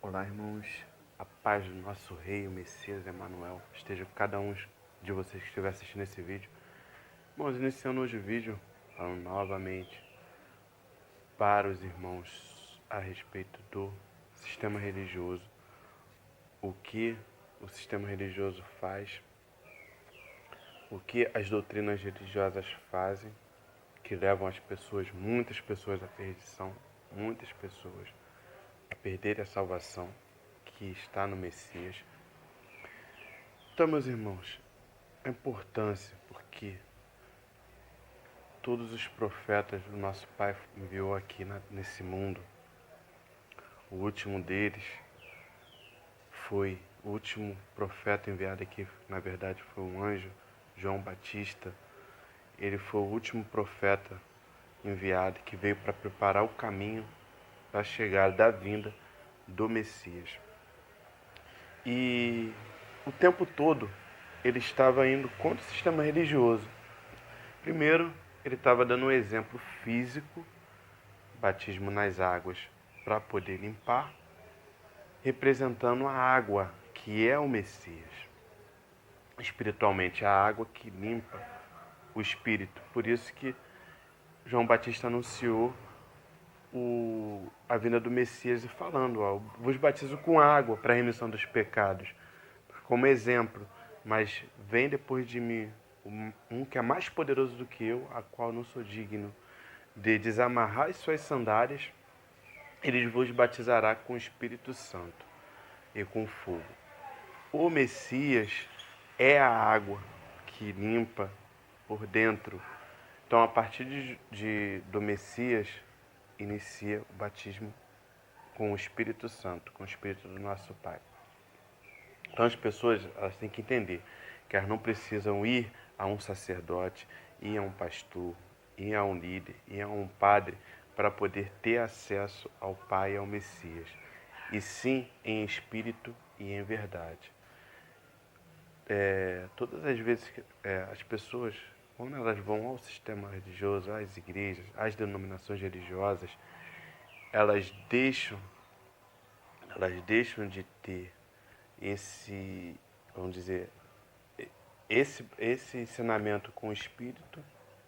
Olá, irmãos. A paz do nosso Rei, o Messias Emanuel, esteja com cada um de vocês que estiver assistindo esse vídeo. Irmãos, iniciando hoje o vídeo, falando novamente para os irmãos a respeito do sistema religioso. O que o sistema religioso faz, o que as doutrinas religiosas fazem, que levam as pessoas, muitas pessoas à perdição, muitas pessoas a perderem a salvação que está no Messias. Então, meus irmãos, a importância, porque todos os profetas do nosso Pai enviou aqui nesse mundo. O último deles foi o último profeta enviado aqui, na verdade foi um anjo, João Batista. Ele foi o último profeta enviado que veio para preparar o caminho para a chegada da vinda do Messias. E o tempo todo ele estava indo contra o sistema religioso. Primeiro, ele estava dando um exemplo físico, batismo nas águas, para poder limpar, representando a água, que é o Messias. Espiritualmente, a água que limpa o espírito. Por isso que João Batista anunciou a vinda do Messias e falando, vos batizo com água para a remissão dos pecados, como exemplo, mas vem depois de mim um que é mais poderoso do que eu, a qual não sou digno de desamarrar as suas sandálias. Ele vos batizará com o Espírito Santo e com fogo. O Messias é a água que limpa por dentro. Então, a partir do Messias, inicia o batismo com o Espírito Santo, com o Espírito do nosso Pai. Então, as pessoas elas têm que entender que elas não precisam ir a um sacerdote, ir a um pastor, ir a um líder, ir a um padre para poder ter acesso ao Pai e ao Messias, e sim em espírito e em verdade. Todas as vezes que as pessoas, quando elas vão ao sistema religioso, às igrejas, às denominações religiosas, elas deixam de ter esse, vamos dizer, esse ensinamento com o Espírito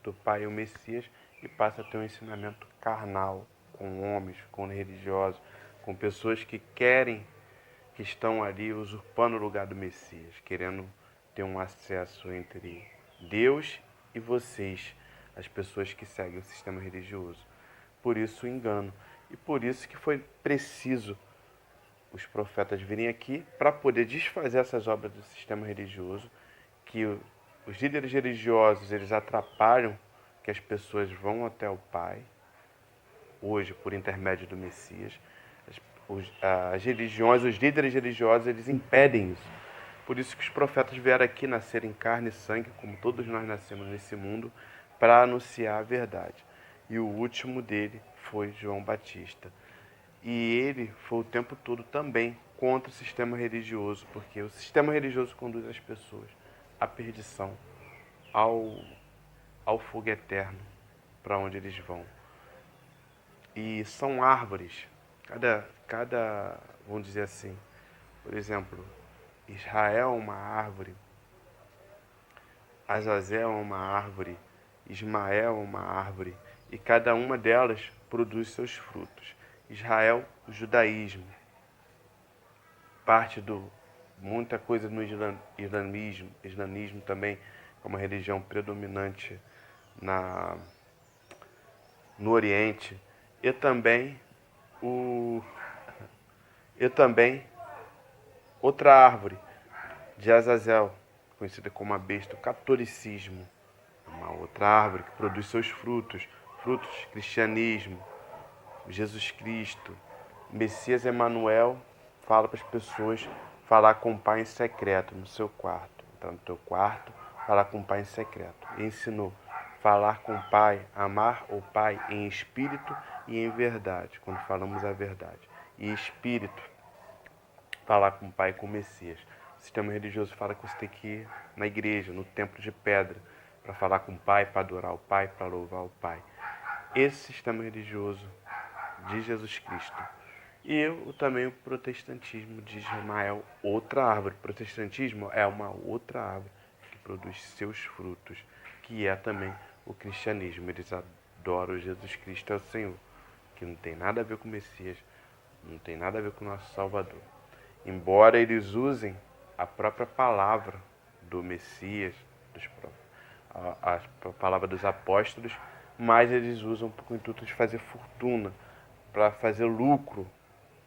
do Pai e o Messias e passa a ter um ensinamento carnal, com homens, com religiosos, com pessoas que estão ali usurpando o lugar do Messias, querendo ter um acesso entre Deus e vocês, as pessoas que seguem o sistema religioso. Por isso o engano. E por isso que foi preciso os profetas virem aqui para poder desfazer essas obras do sistema religioso, que os líderes religiosos eles atrapalham que as pessoas vão até o Pai, hoje por intermédio do Messias. As religiões, os líderes religiosos, eles impedem isso. Por isso que os profetas vieram aqui nascer em carne e sangue, como todos nós nascemos nesse mundo, para anunciar a verdade. E o último dele foi João Batista. E ele foi o tempo todo também contra o sistema religioso, porque o sistema religioso conduz as pessoas à perdição, ao fogo eterno, para onde eles vão. E são árvores, vamos dizer assim, por exemplo, Israel é uma árvore, Azazel é uma árvore, Ismael é uma árvore, e cada uma delas produz seus frutos. Israel, o judaísmo, parte do muita coisa no islamismo também, é uma religião predominante no Oriente, e também outra árvore de Azazel, conhecida como a besta, o catolicismo, uma outra árvore que produz seus frutos, cristianismo, Jesus Cristo, Messias Emanuel, fala para as pessoas falar com o Pai em secreto, no seu quarto, entrar no teu quarto, falar com o Pai em secreto. E ensinou falar com o Pai, amar o Pai em espírito e em verdade, quando falamos a verdade. E espírito, falar com o Pai e com o Messias. O sistema religioso fala que você tem que ir na igreja, no templo de pedra, para falar com o Pai, para adorar o Pai, para louvar o Pai. Esse sistema religioso de Jesus Cristo E também o protestantismo de Ismael, outra árvore. O protestantismo é uma outra árvore que produz seus frutos, que é também o cristianismo. Eles adoram Jesus Cristo é o Senhor, que não tem nada a ver com o Messias, não tem nada a ver com o nosso Salvador. Embora eles usem a própria palavra do Messias, a palavra dos apóstolos, mas eles usam com o intuito de fazer fortuna, para fazer lucro.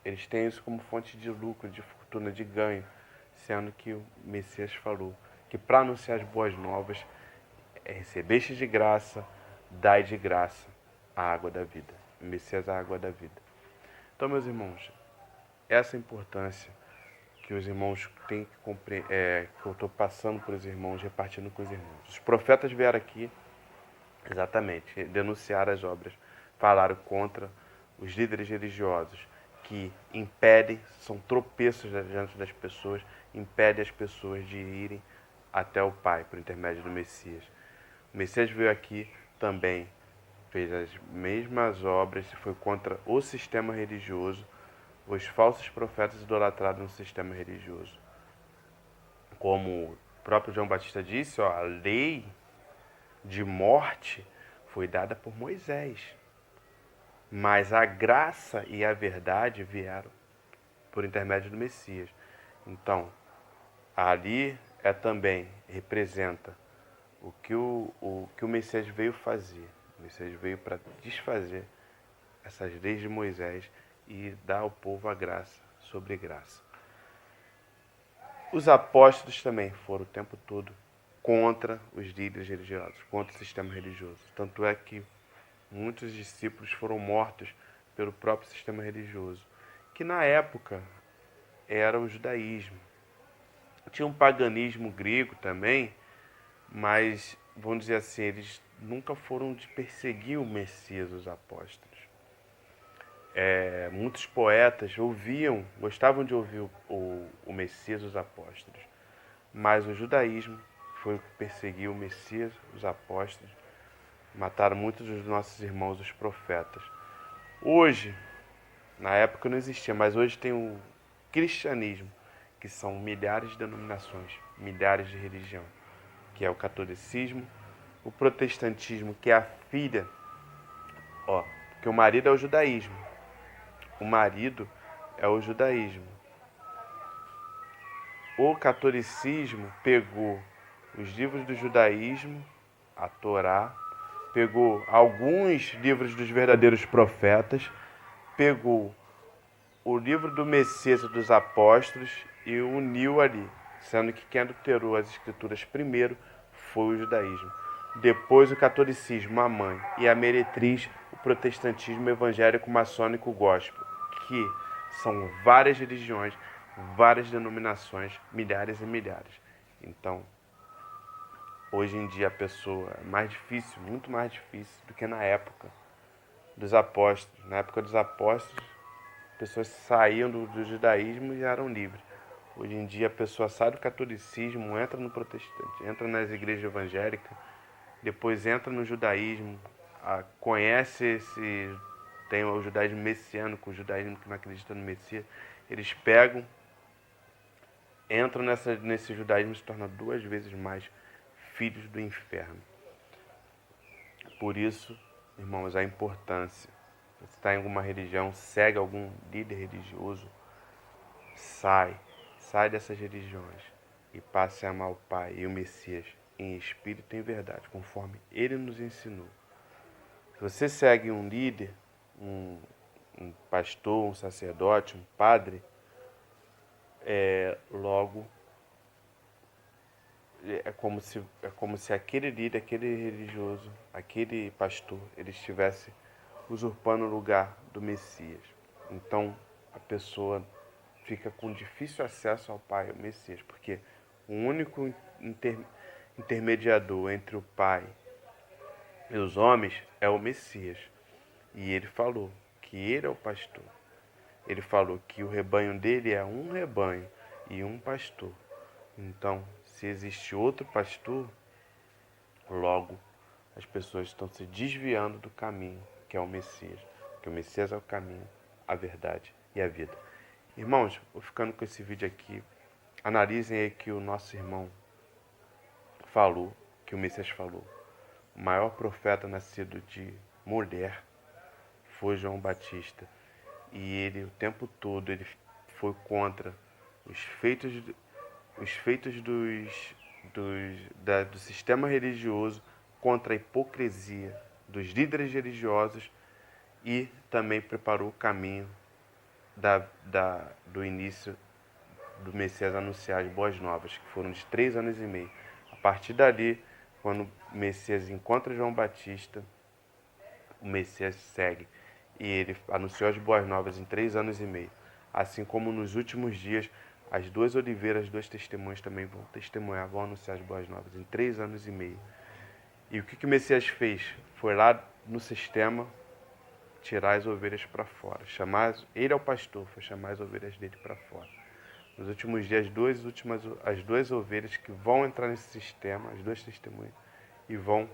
Eles têm isso como fonte de lucro, de fortuna, de ganho, sendo que o Messias falou que para anunciar as boas novas é recebeste de graça, dai de graça a água da vida. O Messias é a água da vida. Então, meus irmãos, essa importância que os irmãos têm que compreender, que eu estou passando para os irmãos, repartindo com os irmãos. Os profetas vieram aqui, exatamente, denunciar as obras, falaram contra os líderes religiosos que impedem, são tropeços diante das pessoas, impedem as pessoas de irem até o Pai por intermédio do Messias. O Messias veio aqui também, fez as mesmas obras e foi contra o sistema religioso, os falsos profetas idolatrados no sistema religioso. Como o próprio João Batista disse, a lei de morte foi dada por Moisés, mas a graça e a verdade vieram por intermédio do Messias. Então, ali também representa o que o Messias veio fazer. O Messias veio para desfazer essas leis de Moisés e dar ao povo a graça sobre graça. Os apóstolos também foram o tempo todo contra os líderes religiosos, contra o sistema religioso. Tanto é que muitos discípulos foram mortos pelo próprio sistema religioso, que na época era o judaísmo. Tinha um paganismo grego também, mas, vamos dizer assim, eles nunca foram de perseguir o Messias, os apóstolos. Muitos poetas gostavam de ouvir o Messias, os apóstolos, mas o judaísmo foi o que perseguiu o Messias, os apóstolos, mataram muitos dos nossos irmãos, os profetas. Hoje, na época não existia, mas hoje tem o cristianismo, que são milhares de denominações, milhares de religiões, que é o catolicismo, o protestantismo, que é a filha, que o marido é o judaísmo. O marido é o judaísmo. O catolicismo pegou os livros do judaísmo, a Torá, pegou alguns livros dos verdadeiros profetas, pegou o livro do Messias e dos apóstolos e uniu ali, sendo que quem adulterou as escrituras primeiro foi o judaísmo. Depois o catolicismo, a mãe, e a meretriz, o protestantismo evangélico maçônico gospel, que são várias religiões, várias denominações, milhares e milhares. Então, hoje em dia a pessoa é mais difícil, muito mais difícil do que na época dos apóstolos. Na época dos apóstolos, pessoas saíam do judaísmo e eram livres. Hoje em dia a pessoa sai do catolicismo, entra no protestante, entra nas igrejas evangélicas, depois entra no judaísmo, conhece tem o judaísmo messiânico, o judaísmo que não acredita no Messias. Eles pegam, entram nesse judaísmo e se tornam 2 vezes mais filhos do inferno. Por isso, irmãos, a importância. Você está em alguma religião, segue algum líder religioso, sai dessas religiões e passe a amar o Pai e o Messias em espírito e em verdade, conforme Ele nos ensinou. Se você segue um líder, um pastor, um sacerdote, um padre, logo é como se aquele líder, aquele religioso, aquele pastor, ele estivesse usurpando o lugar do Messias. Então a pessoa fica com difícil acesso ao Pai, ao Messias, porque o único intermediador entre o Pai e os homens é o Messias. E ele falou que ele é o pastor. Ele falou que o rebanho dele é um rebanho e um pastor. Então, se existe outro pastor, logo as pessoas estão se desviando do caminho, que é o Messias. Porque o Messias é o caminho, a verdade e a vida. Irmãos, vou ficando com esse vídeo aqui. Analisem aí que o nosso irmão falou, que o Messias falou. O maior profeta nascido de mulher foi João Batista. E ele, o tempo todo, ele foi contra os feitos do sistema religioso, contra a hipocrisia dos líderes religiosos e também preparou o caminho do início do Messias anunciar as boas novas, que foram de 3 anos e meio. A partir dali, quando o Messias encontra João Batista, o Messias segue. E ele anunciou as boas novas em 3 anos e meio. Assim como nos últimos dias, as 2 oliveiras, 2 testemunhas também vão testemunhar, vão anunciar as boas novas em 3 anos e meio. E o que o Messias fez? Foi lá no sistema tirar as ovelhas para fora. Ele é o pastor, foi chamar as ovelhas dele para fora. Nos últimos dias, as duas ovelhas que vão entrar nesse sistema, as 2 testemunhas, e vão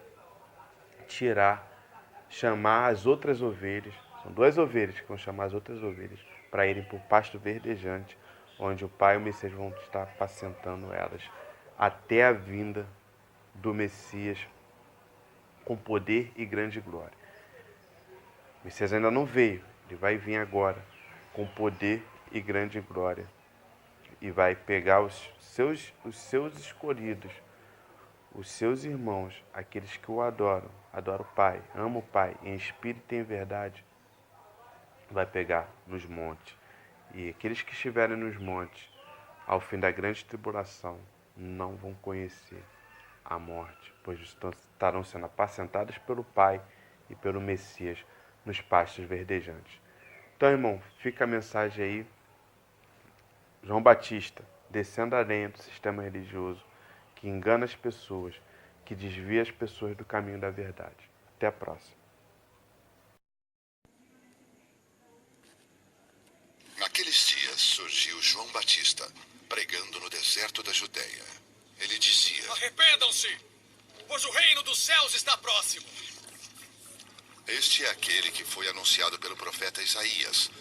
chamar as outras ovelhas. São 2 ovelhas que vão chamar as outras ovelhas para irem para o pasto verdejante, onde o Pai e o Messias vão estar apacentando elas, até a vinda do Messias com poder e grande glória. O Messias ainda não veio, ele vai vir agora com poder e grande glória. E vai pegar os seus escolhidos, os seus irmãos, aqueles que o adoram o Pai, amam o Pai, em espírito e em verdade, vai pegar nos montes. E aqueles que estiverem nos montes, ao fim da grande tribulação, não vão conhecer a morte, pois estarão sendo apacentados pelo Pai e pelo Messias nos pastos verdejantes. Então, irmão, fica a mensagem aí. João Batista, descendo a lenha do sistema religioso, que engana as pessoas, que desvia as pessoas do caminho da verdade. Até a próxima. Naqueles dias surgiu João Batista, pregando no deserto da Judeia. Ele dizia: arrependam-se, pois o reino dos céus está próximo. Este é aquele que foi anunciado pelo profeta Isaías,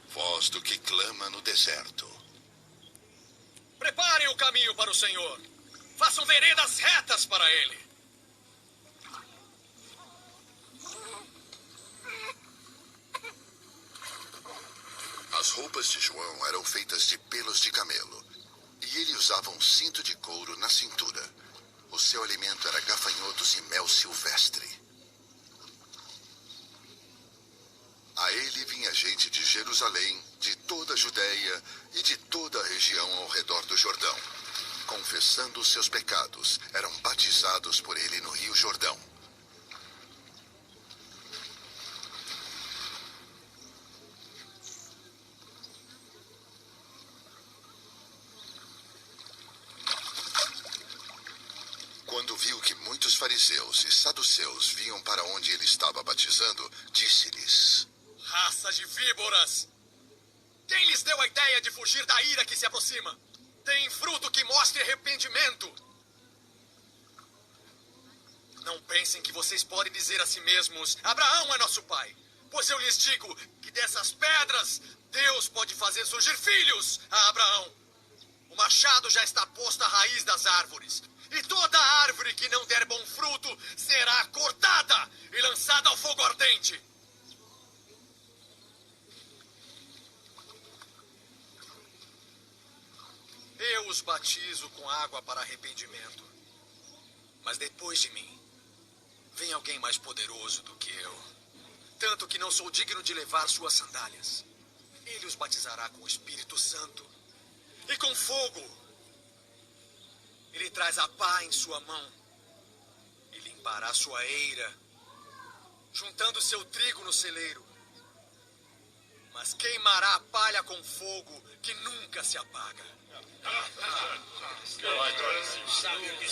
voz do que clama no deserto. Preparem o caminho para o Senhor. Façam veredas retas para Ele. As roupas de João eram feitas de pelos de camelo, e ele usava um cinto de couro na cintura. O seu alimento era gafanhotos e mel silvestre. A ele vinha gente de Jerusalém, de toda a Judeia e de toda a região ao redor do Jordão. Confessando os seus pecados, eram batizados por ele no Rio Jordão. Quando viu que muitos fariseus e saduceus vinham para onde ele estava batizando, disse-lhes: raça de víboras! Quem lhes deu a ideia de fugir da ira que se aproxima? Tem fruto que mostre arrependimento. Não pensem que vocês podem dizer a si mesmos: Abraão é nosso pai. Pois eu lhes digo que dessas pedras Deus pode fazer surgir filhos a Abraão. O machado já está posto à raiz das árvores. E toda árvore que não der bom fruto será cortada e lançada ao fogo ardente. Eu os batizo com água para arrependimento. Mas depois de mim, vem alguém mais poderoso do que eu. Tanto que não sou digno de levar suas sandálias. Ele os batizará com o Espírito Santo e com fogo. Ele traz a pá em sua mão e limpará sua eira, juntando seu trigo no celeiro. Mas queimará a palha com fogo que nunca se apaga. Sabe o que